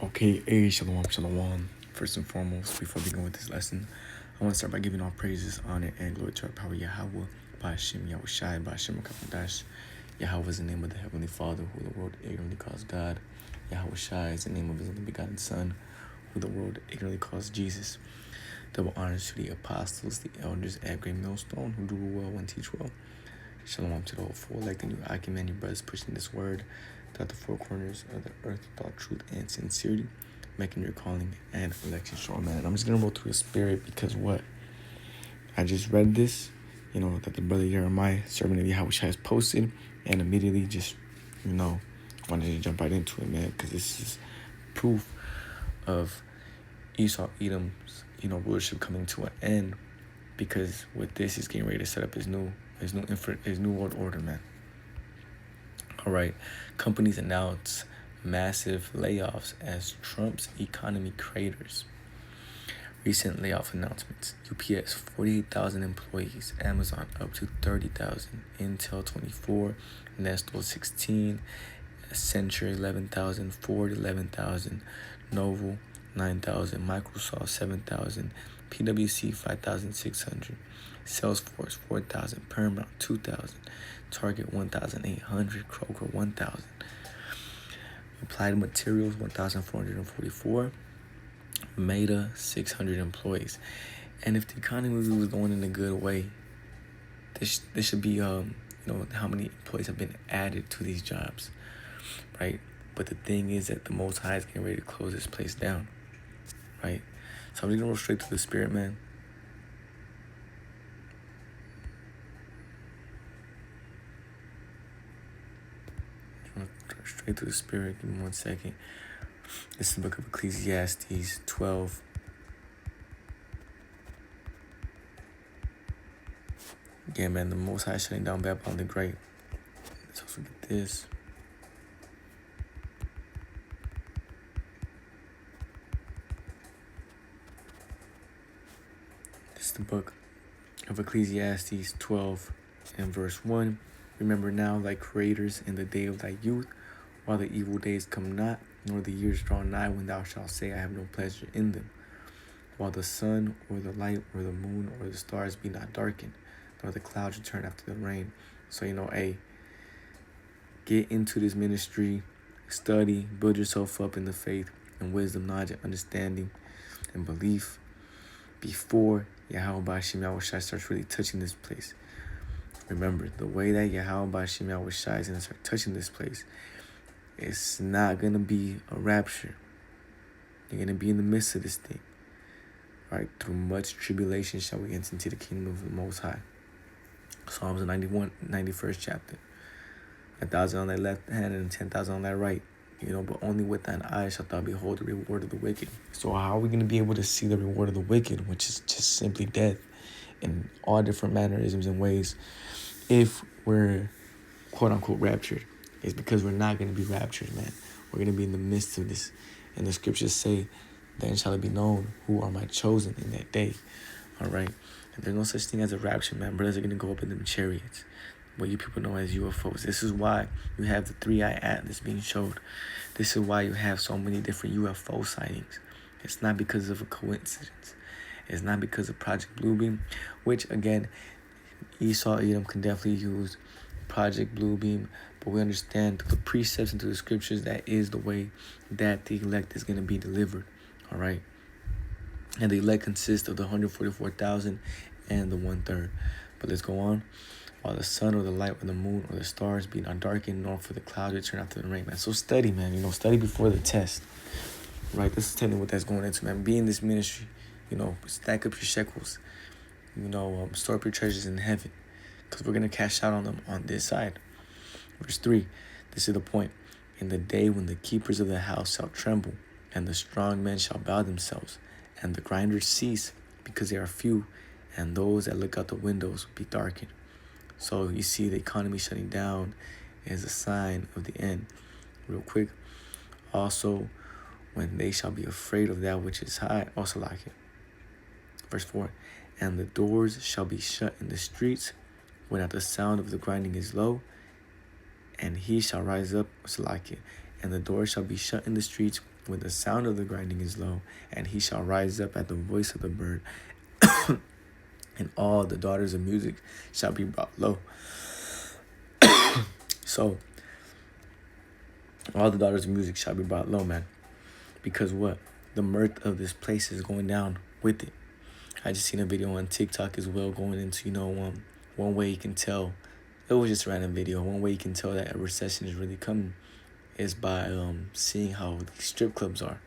Okay, shalom, shalom. First and foremost, before we go with this lesson, I want to start by giving all praises, honor, and glory to our power Yahweh, by Hashem Yahushai, by Hashem Kafandash. Yahweh is the name of the Heavenly Father, who the world ignorantly calls God. Yahushai is the name of His only begotten Son, who the world ignorantly calls Jesus. Double honors to the apostles, the elders at Great Millstone, who do well and teach well. Shalom to the whole full elected new Achaemenid your brothers pushing this word throughout the four corners of the earth with all truth and sincerity, making your calling and election sure, man. And I'm just going to roll through the spirit because what? I just read this, that the brother Jeremiah, servant of Yahweh, has posted, and immediately just, wanted to jump right into it, man, because this is proof of Esau, Edom's, rulership coming to an end, because with this, he's getting ready to set up his new world order, man. All right, companies announce massive layoffs as Trump's economy craters. Recent layoff announcements: UPS 48,000 employees, Amazon up to 30,000, Intel 24, Nestle 16, Accenture 11,000, Ford 11,000, Novo 9,000, Microsoft 7,000, PwC 5,600, Salesforce 4,000, Paramount 2,000, Target 1,800, Kroger 1,000, Applied Materials 1,444, Meta 600 employees. And if the economy was going in a good way, this should be how many employees have been added to these jobs, right? But the thing is that the Most High is getting ready to close this place down, right? So I'm just gonna go straight to the spirit, man. Straight to the spirit. Give me 1 second. This is the book of Ecclesiastes 12. Yeah, man, the Most High shutting down Babylon the Great. Let's also get this. This is the book of Ecclesiastes 12 and verse 1. Remember now thy creators in the day of thy youth, while the evil days come not, nor the years draw nigh, when thou shalt say, I have no pleasure in them. While the sun, or the light, or the moon, or the stars be not darkened, nor the clouds return after the rain. So, get into this ministry, study, build yourself up in the faith and wisdom, knowledge, and understanding, and belief before Yahweh B'Hashem Yahushai starts really touching this place. Remember, the way that Yahweh B'Hashem Yahushai is going to start touching this place, it's not going to be a rapture. You're going to be in the midst of this thing. All right, through much tribulation shall we enter into the kingdom of the Most High. Psalms 91st chapter. 1,000 on thy left hand and 10,000 on thy right. But only with thine eyes shalt thou behold the reward of the wicked. So how are we going to be able to see the reward of the wicked, which is just simply death in all different mannerisms and ways, if we're quote-unquote raptured? It's because we're not going to be raptured, man. We're going to be in the midst of this. And the scriptures say, then shall it be known who are my chosen in that day. All right? And there's no such thing as a rapture, man. Brothers are going to go up in them chariots, what you people know as UFOs. This is why you have the 3-eye atlas being showed. This is why you have so many different UFO sightings. It's not because of a coincidence. It's not because of Project Bluebeam, which, again, Esau, Edom can definitely use Project Bluebeam, but we understand through the precepts and through the scriptures that is the way that the elect is going to be delivered, all right? And the elect consists of the 144,000 and the 1/3. But let's go on. While the sun or the light or the moon or the stars be not darkened, nor for the cloud to turn after the rain, man. So study, man. Study before the test, right? This is telling you what that's going into, man. Be in this ministry, stack up your shekels, store up your treasures in heaven, because we're going to cash out on them on this side. Verse 3, this is the point. In the day when the keepers of the house shall tremble, and the strong men shall bow themselves, and the grinders cease, because they are few, and those that look out the windows be darkened. So you see the economy shutting down is a sign of the end. Real quick. Also, when they shall be afraid of that which is high, also like it. Verse 4, and the doors shall be shut in the streets, when at the sound of the grinding is low, and he shall rise up, also like it. And the doors shall be shut in the streets, when the sound of the grinding is low, and he shall rise up at the voice of the bird, and all the daughters of music shall be brought low. So, all the daughters of music shall be brought low, man. Because what? The mirth of this place is going down with it. I just seen a video on TikTok as well going into, one way you can tell. It was just a random video. One way you can tell that a recession is really coming is by seeing how these strip clubs are.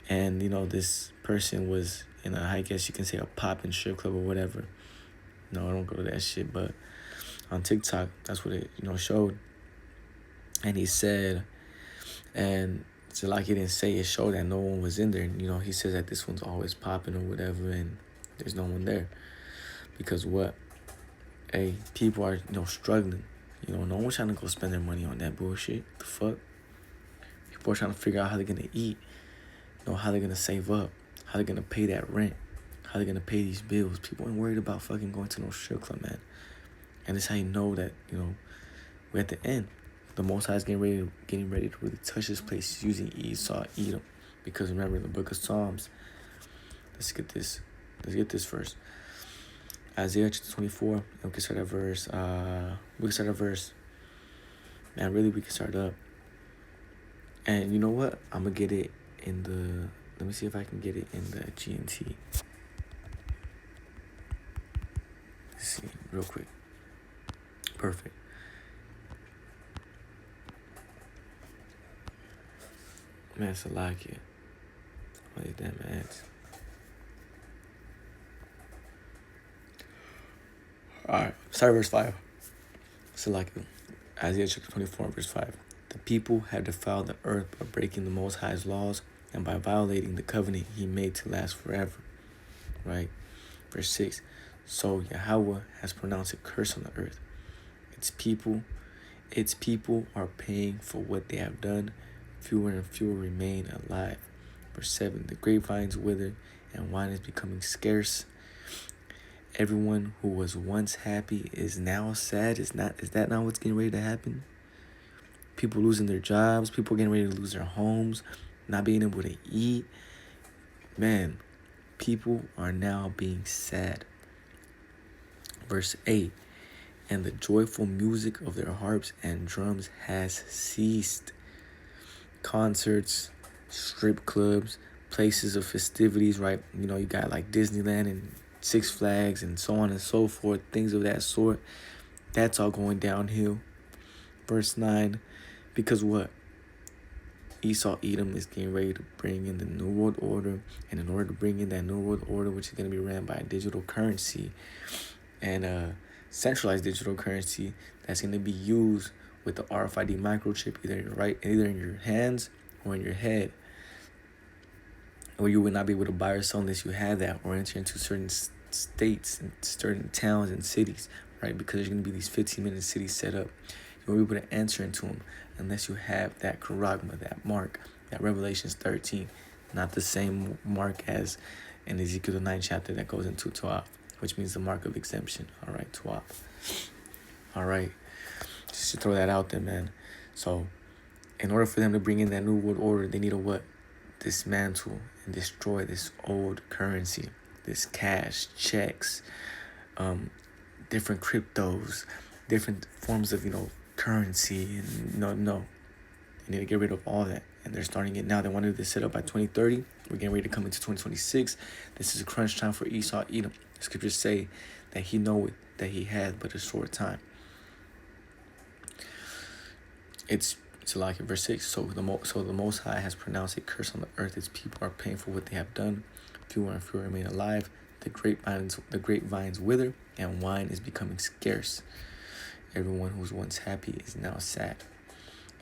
And, this person was in I guess you can say a poppin' strip club or whatever. No, I don't go to that shit, but on TikTok, that's what it, showed. And he said, and so like he didn't say, it showed that no one was in there. And, he says that this one's always popping or whatever, and there's no one there. Because what? Hey, people are, struggling. No one's trying to go spend their money on that bullshit. The fuck? People are trying to figure out how they're going to eat. How they're going to save up. How they're going to pay that rent. How they're going to pay these bills. People ain't worried about fucking going to no strip club, man. And it's how you know that, we're at the end. The Most High is getting ready to really touch this place using Esau, Edom. Because remember, in the book of Psalms, let's get this first. Isaiah chapter 24, we can start at verse, man, really, we can start up. And you know what? I'm going to get it in the, let me see if I can get it in the GNT. Let's see, real quick. Perfect. Man, it's a like it. Like that, man. Alright, start verse 5. So like Isaiah chapter 24, verse 5. The people have defiled the earth by breaking the Most High's laws and by violating the covenant he made to last forever. Right? Verse 6. So Yahweh has pronounced a curse on the earth. Its people are paying for what they have done. Fewer and fewer remain alive. Verse 7. The grapevines wither and wine is becoming scarce. Everyone who was once happy is now sad. Is that not what's getting ready to happen? People losing their jobs. People getting ready to lose their homes. Not being able to eat. Man, people are now being sad. Verse 8. And the joyful music of their harps and drums has ceased. Concerts, strip clubs, places of festivities, right? You got like Disneyland and Six Flags and so on and so forth, things of that sort. That's all going downhill. Verse 9, because what? Esau, Edom is getting ready to bring in the New World Order. And in order to bring in that New World Order, which is going to be ran by a digital currency and a centralized digital currency that's going to be used with the RFID microchip either in your hands or in your head. Or you would not be able to buy or sell unless you have that or enter into certain states and certain towns and cities, right? Because there's going to be these 15-minute cities set up. You won't be able to enter into them unless you have that charagma, that mark, that Revelations 13. Not the same mark as in Ezekiel 9 chapter that goes into Tuaf, which means the mark of exemption. All right, Tuaf. All right. Just to throw that out there, man. So, in order for them to bring in that New World Order, they need to what? Dismantle and destroy this old currency, this cash, checks, different cryptos, different forms of, currency. And no. They need to get rid of all that. And they're starting it now. They wanted to set up by 2030. We're getting ready to come into 2026. This is a crunch time for Esau, Edom. The scriptures say that he know it, that he had but a short time. It's like in verse 6. So the Most High has pronounced a curse on the earth. Its people are paying for what they have done. Fewer and fewer remain alive. The grapevines wither, and wine is becoming scarce. Everyone who was once happy is now sad,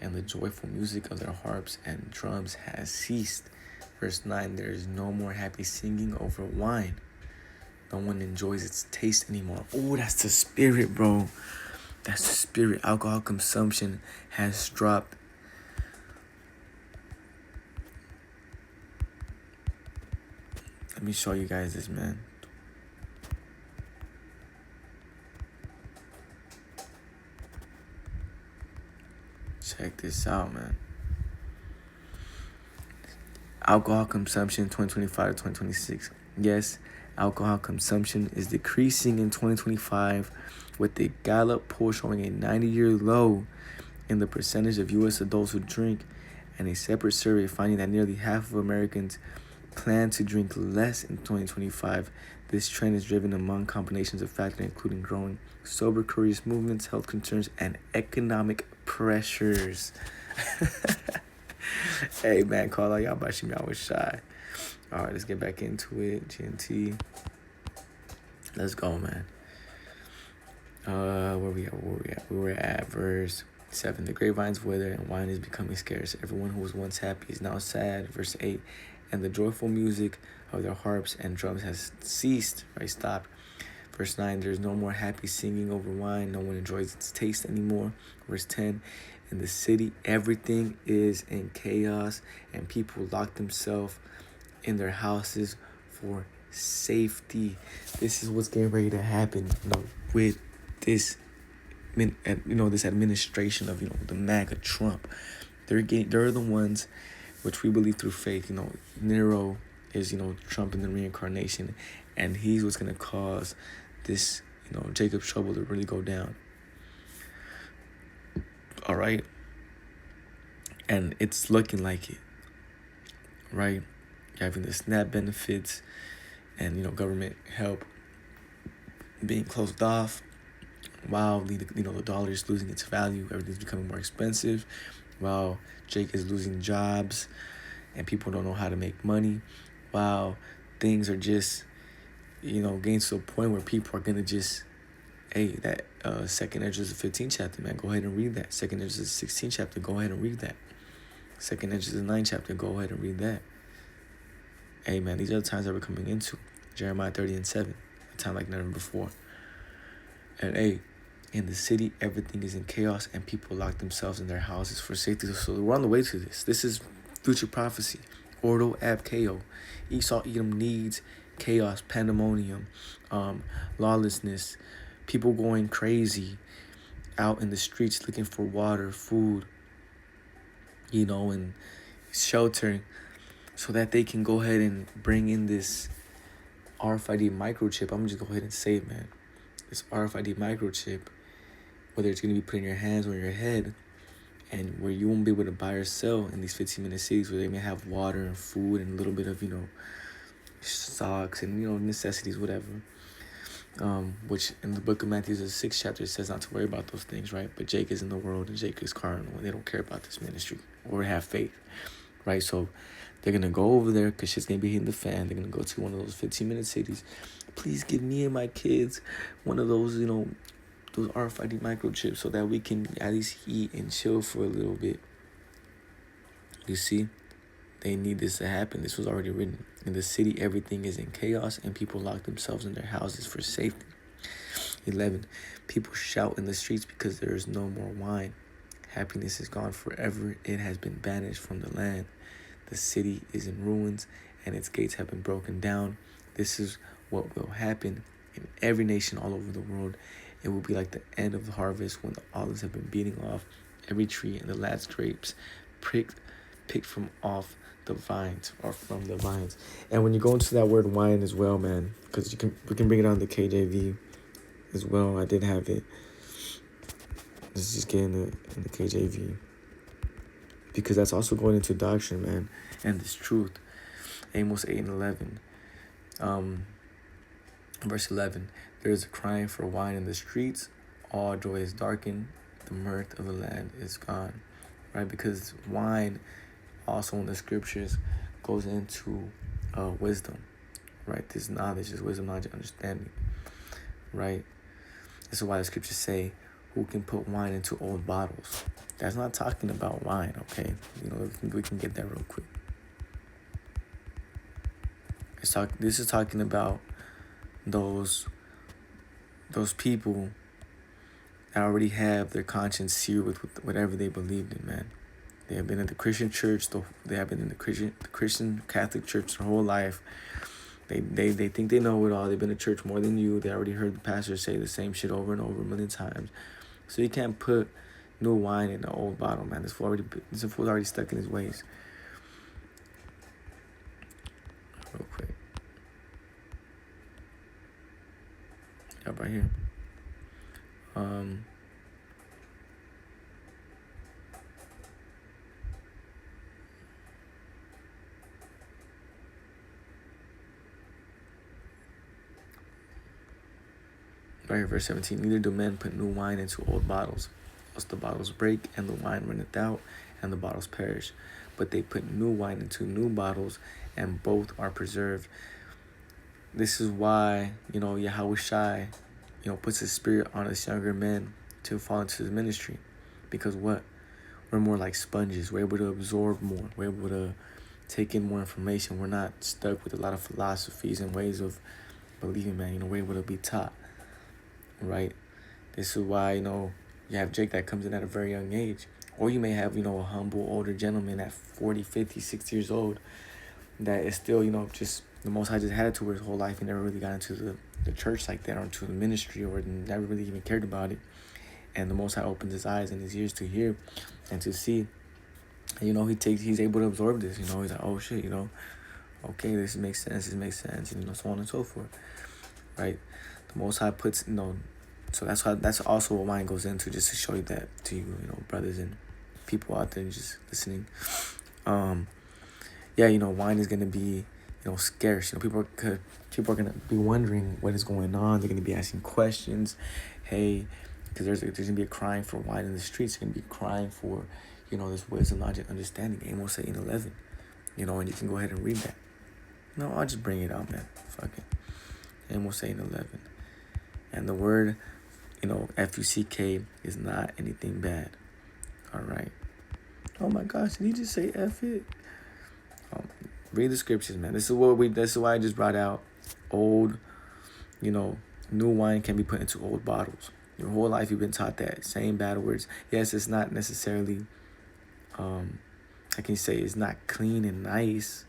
and the joyful music of their harps and drums has ceased. Verse 9. There is no more happy singing over wine. No one enjoys its taste anymore. Oh, that's the spirit, bro. That's the spirit. Alcohol consumption has dropped. Let me show you guys this, man. Check this out, man. Alcohol consumption 2025 to 2026. Yes, alcohol consumption is decreasing in 2025, with the Gallup poll showing a 90-year low in the percentage of U.S. adults who drink, and a separate survey finding that nearly half of Americans plan to drink less in 2025. This trend is driven among combinations of factors including growing sober careers movements, health concerns, and economic pressures. Hey man, call out y'all about me. I was shy. All right, let's get back into it. GNT. Let's go, man. Where we at? We were at verse 7. The grapevines wither and wine is becoming scarce. Everyone who was once happy is now sad. Verse 8. And the joyful music of their harps and drums has ceased, right? Stopped. Verse 9. There's no more happy singing over wine. No one enjoys its taste anymore. Verse 10. In the city, everything is in chaos, and people lock themselves in their houses for safety. This is what's getting ready to happen, with this, this administration of, the MAGA Trump. They're the ones, which we believe through faith. Nero is, Trump in the reincarnation, and he's what's gonna cause this, Jacob's trouble to really go down. All right, and it's looking like it, right? You're having the SNAP benefits, and government help being closed off. While the dollar is losing its value, everything's becoming more expensive. While Jake is losing jobs, and people don't know how to make money. While things are just, getting to a point where people are gonna just, hey, that 2nd Ezra 15th chapter, man, go ahead and read that. 2nd Ezra 16th chapter, go ahead and read that. 2nd Ezra 9th chapter, go ahead and read that. Hey, man, these are the times that we're coming into. Jeremiah 30:7, a time like never before. And hey, in the city, everything is in chaos, and people lock themselves in their houses for safety. So we're on the way to this. This is future prophecy. Ordo ab chaos. Esau Edom needs chaos, pandemonium, lawlessness, people going crazy out in the streets looking for water, food, and shelter, so that they can go ahead and bring in this RFID microchip. I'm just go ahead and say it, man. This RFID microchip, whether it's going to be put in your hands or your head, and where you won't be able to buy or sell in these 15-minute cities where they may have water and food and a little bit of, socks and, necessities, whatever. Which in the book of Matthew, the 6th chapter, says not to worry about those things, right? But Jake is in the world, and Jake is carnal, and they don't care about this ministry or have faith, right? So they're going to go over there because shit's going to be hitting the fan. They're going to go to one of those 15-minute cities. Please give me and my kids one of those, those RFID microchips so that we can at least eat and chill for a little bit. You see? They need this to happen. This was already written. In the city, everything is in chaos, and people lock themselves in their houses for safety. 11. People shout in the streets because there is no more wine. Happiness is gone forever. It has been banished from the land. The city is in ruins, and its gates have been broken down. This is what will happen in every nation all over the world. It will be like the end of the harvest when the olives have been beating off every tree and the last grapes picked from off the vines or from the vines. And when you go into that word wine as well, man, because we can bring it on the KJV as well. I did have it. Let's just get in the KJV, because that's also going into doctrine, man, and this truth. Amos 8:11. Verse 11. There is a crying for wine in the streets. All joy is darkened. The mirth of the land is gone. Right? Because wine also in the scriptures goes into wisdom. Right? This knowledge is wisdom, knowledge, understanding. Right? This is why the scriptures say, who can put wine into old bottles? That's not talking about wine, okay? We can get that real quick. This is talking about those people that already have their conscience seared with whatever they believed in, man. They have been in the Christian church. They have been in the Christian Catholic church their whole life. They think they know it all. They've been to church more than you. They already heard the pastor say the same shit over and over a million times. So you can't put new wine in an old bottle, man. This fool's already stuck in his ways. Yep, right here. Right here, verse 17. Neither do men put new wine into old bottles, else the bottles break, and the wine runneth out, and the bottles perish. But they put new wine into new bottles, and both are preserved. This is why, Yahweh Shai, puts his spirit on us younger men to fall into his ministry. Because what? We're more like sponges. We're able to absorb more. We're able to take in more information. We're not stuck with a lot of philosophies and ways of believing, man. We're able to be taught, right? This is why, you have Jake that comes in at a very young age. Or you may have, a humble older gentleman at 40, 50, 60 years old that is still, just the Most High just had it to his whole life. He never really got into the church like that or into the ministry or never really even cared about it. And the Most High opens his eyes and his ears to hear and to see. And, he's able to absorb this. He's like, oh, shit, okay, this makes sense, and, so on and so forth, right? The Most High puts, so that's also what wine goes into, just to show you that to you, brothers and people out there just listening. Wine is going to be, scarce. People are going to be wondering what is going on. They're going to be asking questions. Hey, because there's going to be a crying for wine in the streets. They're going to be crying for, this wisdom, logic, understanding. Amos 8:11. And you can go ahead and read that. No, I'll just bring it out, man. Fuck it. Amos 8:11. And the word, F-U-C-K is not anything bad. All right. Oh my gosh, did he just say F it? Read the scriptures, man. This is why I just brought out old, new wine can be put into old bottles. Your whole life you've been taught that. Same bad words. Yes, it's not necessarily, I can say it's not clean and nice.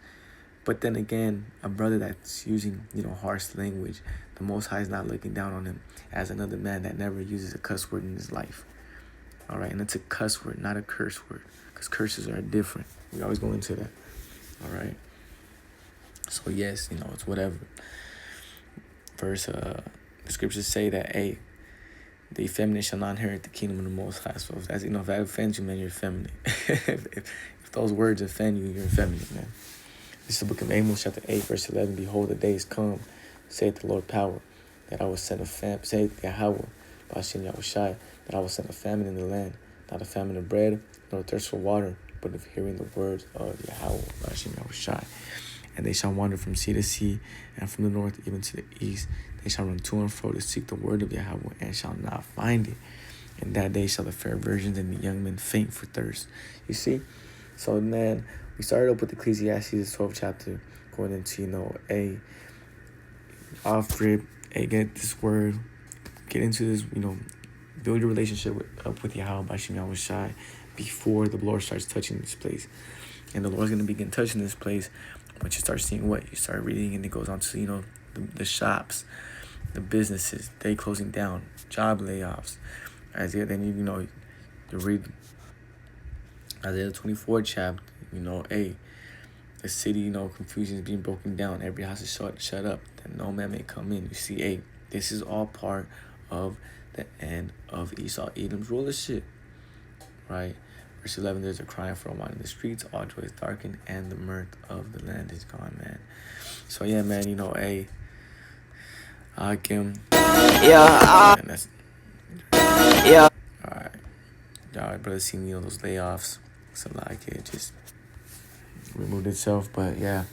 But then again, a brother that's using, harsh language, the Most High is not looking down on him as another man that never uses a cuss word in his life. All right, and it's a cuss word, not a curse word, because curses are different. We always go into that. All right. So yes, it's whatever. Verse, the scriptures say that, hey, the effeminate shall not inherit the kingdom of the Most High. So if that offends you, man, you're effeminate. if those words offend you, you're effeminate, man. This is the book of Amos, chapter 8, verse 11. Behold, the days come, saith the Lord power, that I will send a famine, saith Yahweh, Bashim Yahushai, that I will send a famine in the land, not a famine of bread, nor a thirst for water, but of hearing the words of Yahweh, Bashim Yahushai. And they shall wander from sea to sea, and from the north even to the east. They shall run to and fro to seek the word of Yahweh, and shall not find it. In that day shall the fair virgins and the young men faint for thirst. You see? So, man, we started up with Ecclesiastes, the 12th chapter, going into, off rip, get this word, get into this, build your relationship with Yahweh by Shem Yahweh Shai before the Lord starts touching this place. And the Lord's going to begin touching this place once you start seeing what? You start reading, and it goes on to, the shops, the businesses, they closing down, job layoffs. Then you read Isaiah 24 chapter, the city, confusion is being broken down. Every house is shut up, that no man may come in. You see, this is all part of the end of Esau, Edom's rulership, right? Verse 11, there's a crying for a wine in the streets, all joy is darkened, and the mirth of the land is gone, man. So, yeah, man, Akim. Yeah. And that's, yeah. All right. Y'all, brother, seen, those layoffs. So, like, it just removed itself. But, yeah,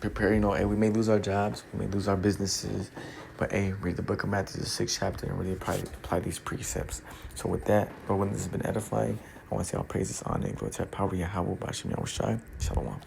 prepare, hey, we may lose our jobs, we may lose our businesses, but hey, read the book of Matthew, the 6th chapter, and really apply these precepts. So with that, Lord, when this has been edifying, I want to say all praises, honor, and glory to our power, Yahweh, Bashim Yahushai. Shalom.